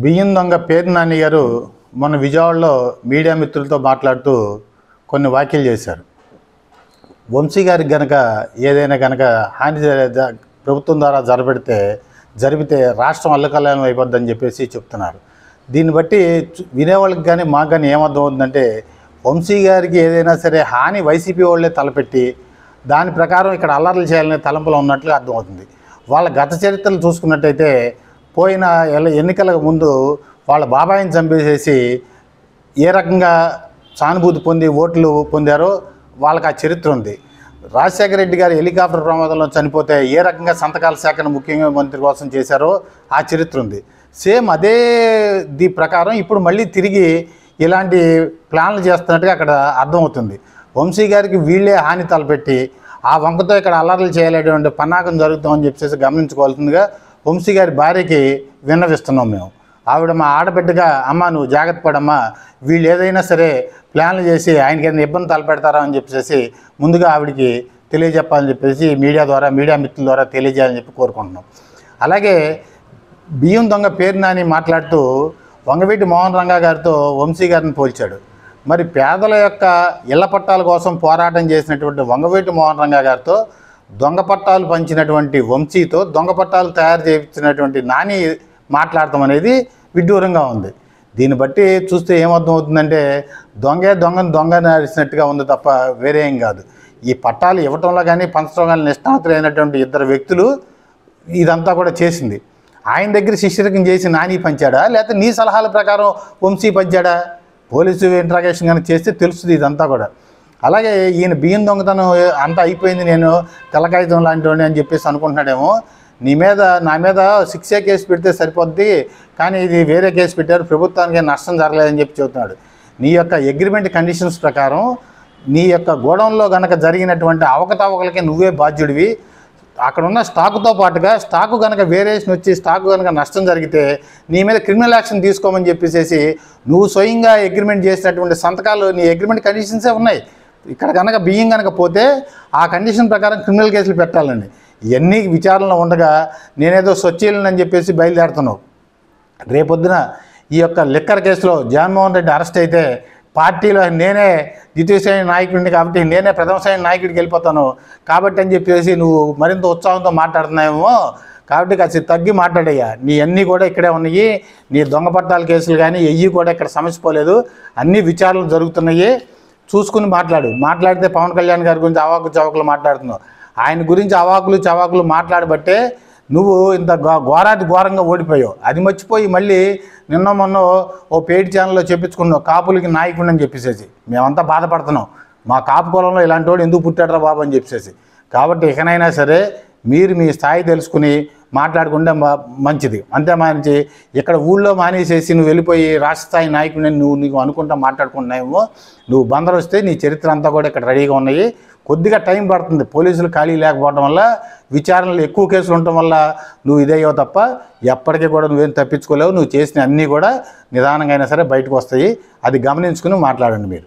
బియ్యం దొంగ పేరు నాని గారు మొన్న విజయవాడలో మీడియా మిత్రులతో మాట్లాడుతూ కొన్ని వ్యాఖ్యలు చేశారు. వంశీ గారికి గనక ఏదైనా గనక హాని ప్రభుత్వం ద్వారా జరిపితే రాష్ట్రం అల్లకల్లోలం అయిపోద్దని చెప్పేసి చెప్తున్నారు. దీన్ని బట్టి వినేవాళ్ళకి కానీ మాకు కానీ ఏమర్థం అవుతుందంటే, వంశీ గారికి ఏదైనా సరే హాని వైసీపీ వాళ్ళే తలపెట్టి దాని ప్రకారం ఇక్కడ అల్లర్లు చేయాలనే తలంపులో ఉన్నట్లు అర్థమవుతుంది. వాళ్ళ గత చరిత్రలు చూసుకున్నట్టయితే పోయిన ఎన్నికలకు ముందు వాళ్ళ బాబాయిని చంపేసేసి ఏ రకంగా సానుభూతి పొంది ఓట్లు పొందారో వాళ్ళకి ఆ చరిత్ర ఉంది. రాజశేఖర రెడ్డి గారు హెలికాప్టర్ ప్రమాదంలో చనిపోతే ఏ రకంగా సంతకాల సేకరణ ముఖ్యంగా మంత్రి కోసం చేశారో ఆ చరిత్ర ఉంది. సేమ్ అదే ప్రకారం ఇప్పుడు మళ్ళీ తిరిగి ఇలాంటి ప్లాన్లు చేస్తున్నట్టుగా అక్కడ అర్థమవుతుంది. వంశీ గారికి వీళ్ళే హాని తలపెట్టి ఆ వంకతో ఇక్కడ అల్లర్లు చేయలేటువంటి పన్నాకం జరుగుతామని చెప్పేసి గమనించుకోవాల్సిందిగా వంశీ గారి భార్యకి విన్నవిస్తున్నాం మేము. ఆవిడ మా ఆడబిడ్డగా, అమ్మ నువ్వు జాగ్రత్త పడమ్మా, వీళ్ళు ఏదైనా సరే ప్లాన్లు చేసి ఆయనకి ఏదైనా ఇబ్బంది తలపెడతారా అని చెప్పేసి ముందుగా ఆవిడికి తెలియజెప్పాలని చెప్పేసి మీడియా మిత్రుల ద్వారా తెలియజేయాలని చెప్పి కోరుకుంటున్నాం. అలాగే బియ్యం దొంగ పేరు నాని మాట్లాడుతూ వంగవీటి మోహన్ రంగా గారితో వంశీ గారిని పోల్చాడు. మరి పేదల యొక్క ఇళ్ల పట్టాల కోసం పోరాటం చేసినటువంటి వంగవీటి మోహన్ రంగా గారితో దొంగ పట్టాలు పంచినటువంటి వంశీతో దొంగ పట్టాలు తయారు చేయించినటువంటి నాని మాట్లాడటం అనేది విడ్డూరంగా ఉంది. దీన్ని బట్టి చూస్తే ఏమర్థం అవుతుందంటే దొంగని అరిసినట్టుగా ఉంది తప్ప వేరే ఏం కాదు. ఈ పట్టాలు ఇవ్వటంలో కానీ పంచడంలో కానీ నిష్ణాతులైనటువంటి ఇద్దరు వ్యక్తులు ఇదంతా కూడా చేసింది. ఆయన దగ్గర శిష్యరకం చేసి నాని పంచాడా, లేకపోతే నీ సలహాల ప్రకారం వంశీ పంచాడా? పోలీసు ఇంట్రాగేషన్ కానీ చేస్తే తెలుస్తుంది ఇదంతా కూడా. అలాగే ఈయన బియ్యం దొంగతనం అంతా అయిపోయింది, నేను తెల్లకాగితం లాంటివాడిని అని చెప్పేసి అనుకుంటున్నాడేమో. నా మీద 6A కేసు పెడితే సరిపోద్ది, కానీ ఇది వేరే కేసు పెట్టారు, ప్రభుత్వానికి నష్టం జరగలేదని చెప్పి చెబుతున్నాడు. నీ యొక్క అగ్రిమెంట్ కండిషన్స్ ప్రకారం నీ యొక్క గోడౌన్లో కనుక జరిగినటువంటి అవకతవకలకి నువ్వే బాధ్యుడివి. అక్కడ ఉన్న స్టాకుతో పాటుగా స్టాకు కనుక వేరియేషన్ వచ్చి స్టాకు కనుక నష్టం జరిగితే నీ మీద క్రిమినల్ యాక్షన్ తీసుకోమని చెప్పేసి నువ్వు స్వయంగా అగ్రిమెంట్ చేసినటువంటి సంతకాలు నీ అగ్రిమెంట్ కండిషన్సే ఉన్నాయి. ఇక్కడ కనుక బియ్యం కనుక పోతే ఆ కండిషన్ ప్రకారం క్రిమినల్ కేసులు పెట్టాలండి. ఇవన్నీ విచారణలో ఉండగా నేనేదో స్వచ్ఛీలని చెప్పేసి బయలుదేరుతున్నావు. రేపొద్దున ఈ యొక్క లిక్కర్ కేసులో జగన్మోహన్ రెడ్డి అరెస్ట్ అయితే పార్టీలో నేనే ద్వితీయ శ్రేణి నాయకుడిని కాబట్టి నేనే ప్రథమ శ్రేణి నాయకుడికి వెళ్ళిపోతాను కాబట్టి అని చెప్పేసి నువ్వు మరింత ఉత్సాహంతో మాట్లాడుతున్నావేమో. కాబట్టి కాస్త తగ్గి మాట్లాడయ్యా. నీ అన్నీ కూడా ఇక్కడే ఉన్నాయి. నీ దొంగ పట్టాల కేసులు కానీ ఎయ్యి కూడా ఇక్కడ సమస్య పోలేదు, అన్నీ విచారణలు జరుగుతున్నాయి, చూసుకుని మాట్లాడితే పవన్ కళ్యాణ్ గారి గురించి అవాకు చవాకులు మాట్లాడుతున్నావు. ఆయన గురించి అవాకులు చవాకులు మాట్లాడబట్టే నువ్వు ఇంత ఘోరంగా ఓడిపోయావు. అది మర్చిపోయి మళ్ళీ నిన్న మొన్న ఓ పెయిడ్ ఛానల్లో చెప్పించుకున్నావు కాపులకి నాయకుడిని అని చెప్పేసి. మేమంతా బాధపడుతున్నాం, మా కాపు కులంలో ఇలాంటి వాడు ఎందుకు పుట్టాడరా బాబు అని చెప్పేసి. కాబట్టి ఇకనైనా సరే మీరు మీ స్థాయి తెలుసుకుని మాట్లాడుకుంటే మంచిది. అంతే మంచి ఇక్కడ ఊళ్ళో మానేసేసి నువ్వు వెళ్ళిపోయి రాష్ట్ర స్థాయి నాయకుడిని నీకు అనుకుంటా మాట్లాడుకుంటున్నావేమో. నువ్వు బందరు వస్తే నీ చరిత్ర అంతా కూడా ఇక్కడ రెడీగా ఉన్నాయి. కొద్దిగా టైం పడుతుంది, పోలీసులు ఖాళీ లేకపోవడం వల్ల, విచారణలు ఎక్కువ కేసులు ఉండటం వల్ల నువ్వు ఇదయ్యో తప్ప ఎప్పటికీ కూడా నువ్వేం తప్పించుకోలేవు. నువ్వు చేసిన అన్నీ కూడా నిదానంగా అయినా సరే బయటకు వస్తాయి. అది గమనించుకుని మాట్లాడండి మీరు.